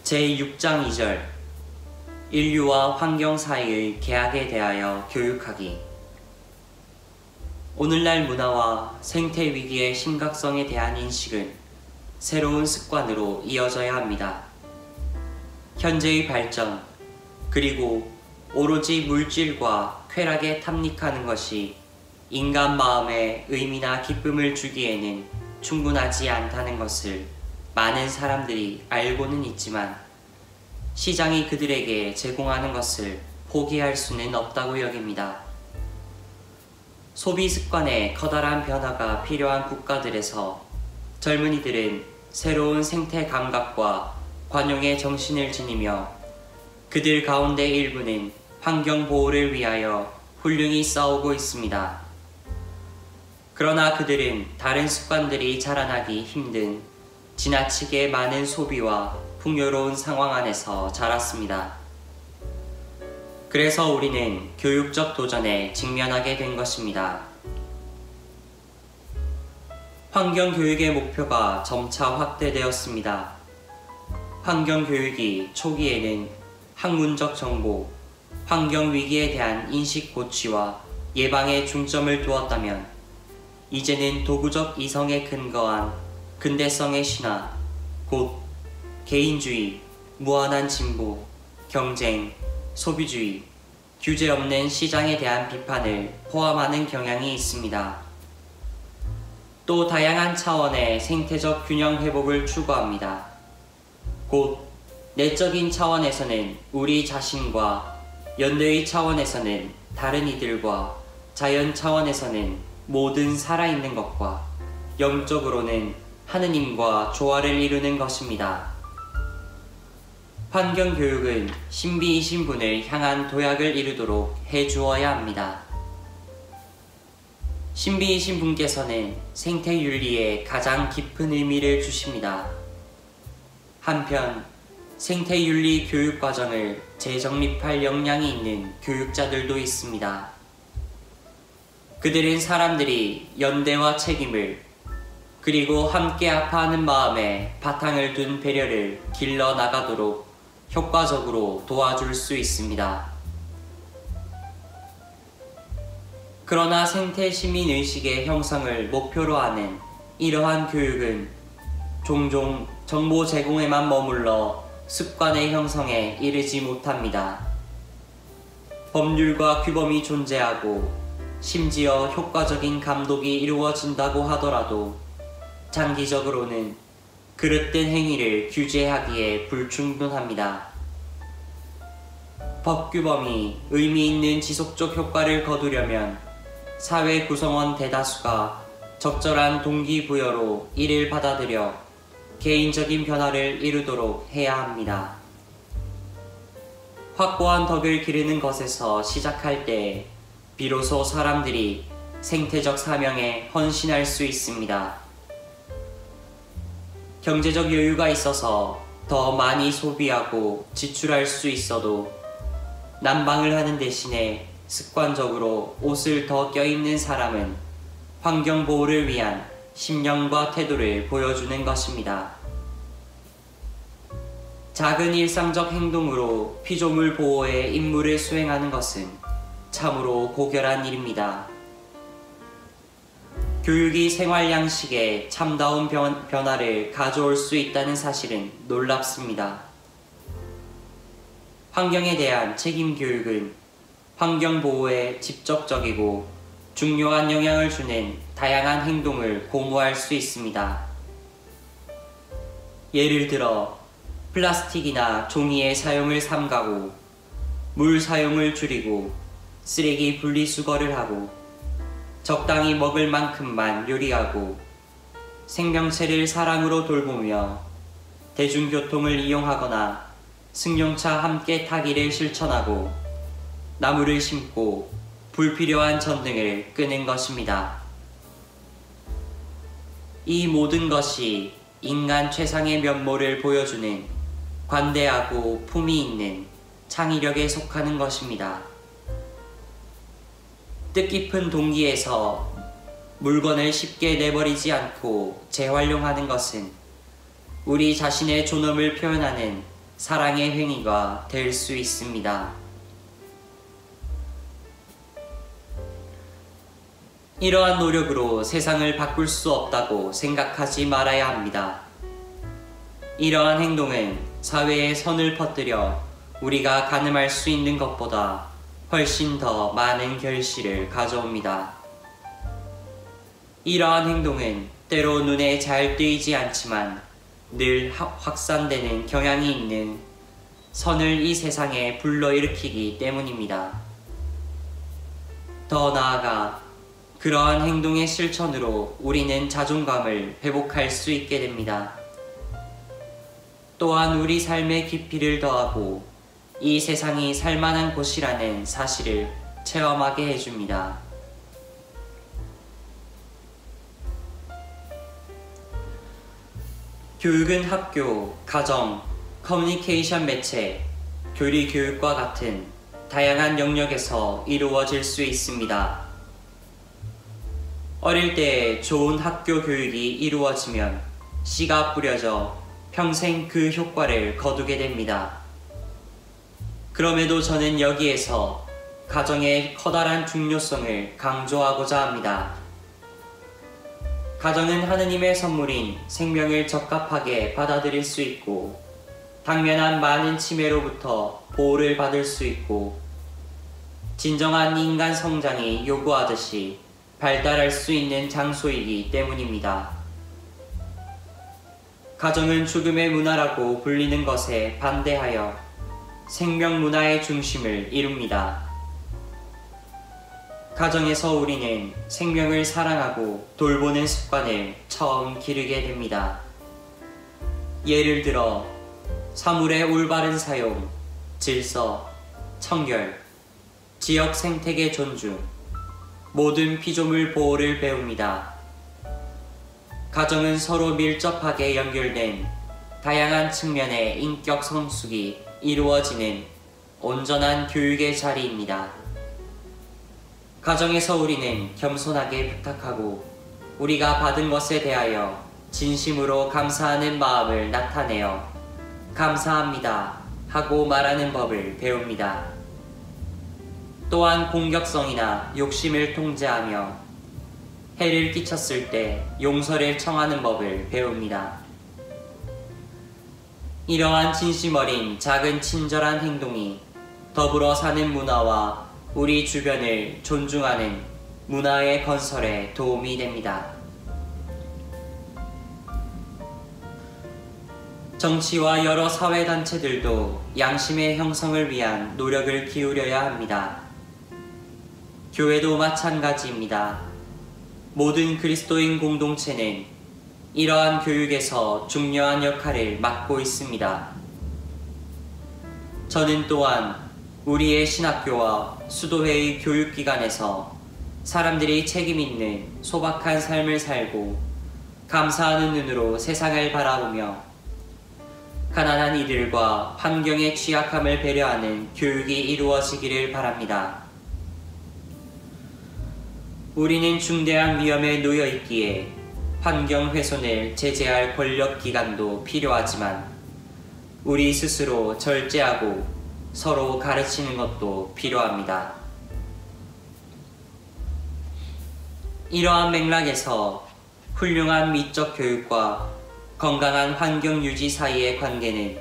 제6장 2절 인류와 환경 사이의 계약에 대하여 교육하기. 오늘날 문화와 생태 위기의 심각성에 대한 인식은 새로운 습관으로 이어져야 합니다. 현재의 발전, 그리고 오로지 물질과 쾌락에 탐닉하는 것이 인간 마음에 의미나 기쁨을 주기에는 충분하지 않다는 것을 많은 사람들이 알고는 있지만 시장이 그들에게 제공하는 것을 포기할 수는 없다고 여깁니다. 소비 습관에 커다란 변화가 필요한 국가들에서 젊은이들은 새로운 생태 감각과 관용의 정신을 지니며 그들 가운데 일부는 환경 보호를 위하여 훌륭히 싸우고 있습니다. 그러나 그들은 다른 습관들이 자라나기 힘든 지나치게 많은 소비와 풍요로운 상황 안에서 자랐습니다. 그래서 우리는 교육적 도전에 직면하게 된 것입니다. 환경교육의 목표가 점차 확대되었습니다. 환경교육이 초기에는 학문적 정보, 환경위기에 대한 인식 고취와 예방에 중점을 두었다면 이제는 도구적 이성에 근거한 근대성의 신화, 곧 개인주의, 무한한 진보, 경쟁, 소비주의, 규제 없는 시장에 대한 비판을 포함하는 경향이 있습니다. 또 다양한 차원의 생태적 균형 회복을 추구합니다. 곧 내적인 차원에서는 우리 자신과 연대의 차원에서는 다른 이들과 자연 차원에서는 모든 살아있는 것과 영적으로는 하느님과 조화를 이루는 것입니다. 환경교육은 신비이신 분을 향한 도약을 이루도록 해주어야 합니다. 신비이신 분께서는 생태윤리에 가장 깊은 의미를 주십니다. 한편 생태윤리 교육과정을 재정립할 역량이 있는 교육자들도 있습니다. 그들은 사람들이 연대와 책임을 그리고 함께 아파하는 마음에 바탕을 둔 배려를 길러 나가도록 효과적으로 도와줄 수 있습니다. 그러나 생태 시민의식의 형성을 목표로 하는 이러한 교육은 종종 정보 제공에만 머물러 습관의 형성에 이르지 못합니다. 법률과 규범이 존재하고 심지어 효과적인 감독이 이루어진다고 하더라도 장기적으로는 그릇된 행위를 규제하기에 불충분합니다. 법규범이 의미 있는 지속적 효과를 거두려면 사회 구성원 대다수가 적절한 동기부여로 이를 받아들여 개인적인 변화를 이루도록 해야 합니다. 확고한 덕을 기르는 것에서 시작할 때 비로소 사람들이 생태적 사명에 헌신할 수 있습니다. 경제적 여유가 있어서 더 많이 소비하고 지출할 수 있어도 난방을 하는 대신에 습관적으로 옷을 더 껴입는 사람은 환경보호를 위한 심령과 태도를 보여주는 것입니다. 작은 일상적 행동으로 피조물 보호의 임무를 수행하는 것은 참으로 고결한 일입니다. 교육이 생활 양식에 참다운 변화를 가져올 수 있다는 사실은 놀랍습니다. 환경에 대한 책임 교육은 환경 보호에 직접적이고 중요한 영향을 주는 다양한 행동을 고무할 수 있습니다. 예를 들어 플라스틱이나 종이의 사용을 삼가고 물 사용을 줄이고 쓰레기 분리수거를 하고 적당히 먹을 만큼만 요리하고 생명체를 사랑으로 돌보며 대중교통을 이용하거나 승용차 함께 타기를 실천하고 나무를 심고 불필요한 전등을 끄는 것입니다. 이 모든 것이 인간 최상의 면모를 보여주는 관대하고 품위 있는 창의력에 속하는 것입니다. 뜻깊은 동기에서 물건을 쉽게 내버리지 않고 재활용하는 것은 우리 자신의 존엄을 표현하는 사랑의 행위가 될 수 있습니다. 이러한 노력으로 세상을 바꿀 수 없다고 생각하지 말아야 합니다. 이러한 행동은 사회에 선을 퍼뜨려 우리가 가늠할 수 있는 것보다 훨씬 더 많은 결실을 가져옵니다. 이러한 행동은 때로 눈에 잘 띄지 않지만 늘 확산되는 경향이 있는 선을 이 세상에 불러일으키기 때문입니다. 더 나아가 그러한 행동의 실천으로 우리는 자존감을 회복할 수 있게 됩니다. 또한 우리 삶의 깊이를 더하고 이 세상이 살만한 곳이라는 사실을 체험하게 해줍니다. 교육은 학교, 가정, 커뮤니케이션 매체, 교리 교육과 같은 다양한 영역에서 이루어질 수 있습니다. 어릴 때 좋은 학교 교육이 이루어지면 씨가 뿌려져 평생 그 효과를 거두게 됩니다. 그럼에도 저는 여기에서 가정의 커다란 중요성을 강조하고자 합니다. 가정은 하느님의 선물인 생명을 적합하게 받아들일 수 있고 당면한 많은 침해로부터 보호를 받을 수 있고 진정한 인간 성장이 요구하듯이 발달할 수 있는 장소이기 때문입니다. 가정은 죽음의 문화라고 불리는 것에 반대하여 생명 문화의 중심을 이룹니다. 가정에서 우리는 생명을 사랑하고 돌보는 습관을 처음 기르게 됩니다. 예를 들어 사물의 올바른 사용, 질서, 청결, 지역 생태계 존중, 모든 피조물 보호를 배웁니다. 가정은 서로 밀접하게 연결된 다양한 측면의 인격 성숙이 이루어지는 온전한 교육의 자리입니다. 가정에서 우리는 겸손하게 부탁하고 우리가 받은 것에 대하여 진심으로 감사하는 마음을 나타내어 감사합니다 하고 말하는 법을 배웁니다. 또한 공격성이나 욕심을 통제하며 해를 끼쳤을 때 용서를 청하는 법을 배웁니다. 이러한 진심 어린 작은 친절한 행동이 더불어 사는 문화와 우리 주변을 존중하는 문화의 건설에 도움이 됩니다. 정치와 여러 사회단체들도 양심의 형성을 위한 노력을 기울여야 합니다. 교회도 마찬가지입니다. 모든 그리스도인 공동체는 이러한 교육에서 중요한 역할을 맡고 있습니다. 저는 또한 우리의 신학교와 수도회의 교육기관에서 사람들이 책임있는 소박한 삶을 살고 감사하는 눈으로 세상을 바라보며 가난한 이들과 환경의 취약함을 배려하는 교육이 이루어지기를 바랍니다. 우리는 중대한 위험에 놓여 있기에 환경 훼손을 제재할 권력기관도 필요하지만 우리 스스로 절제하고 서로 가르치는 것도 필요합니다. 이러한 맥락에서 훌륭한 미적 교육과 건강한 환경 유지 사이의 관계는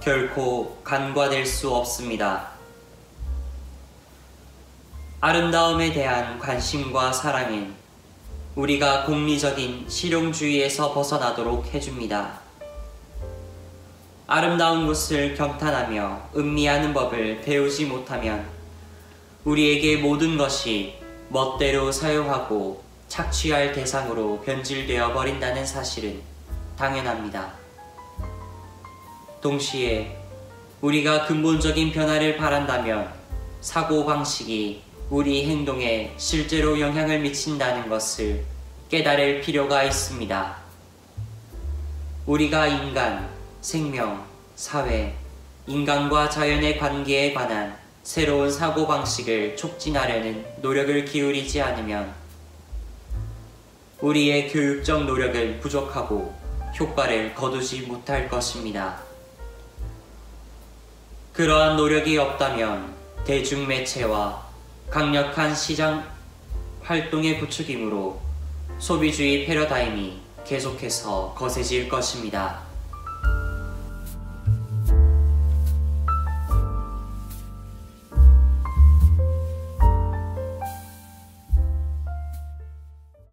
결코 간과될 수 없습니다. 아름다움에 대한 관심과 사랑은 우리가功利적인 실용주의에서 벗어나도록 해줍니다. 아름다운 것을 경탄하며 음미하는 법을 배우지 못하면 우리에게 모든 것이 멋대로 사용하고 착취할 대상으로 변질되어 버린다는 사실은 당연합니다. 동시에 우리가 근본적인 변화를 바란다면 사고방식이 우리 행동에 실제로 영향을 미친다는 것을 깨달을 필요가 있습니다. 우리가 인간, 생명, 사회, 인간과 자연의 관계에 관한 새로운 사고방식을 촉진하려는 노력을 기울이지 않으면 우리의 교육적 노력은 부족하고 효과를 거두지 못할 것입니다. 그러한 노력이 없다면 대중매체와 강력한 시장 활동의 부추김으로 소비주의 패러다임이 계속해서 거세질 것입니다.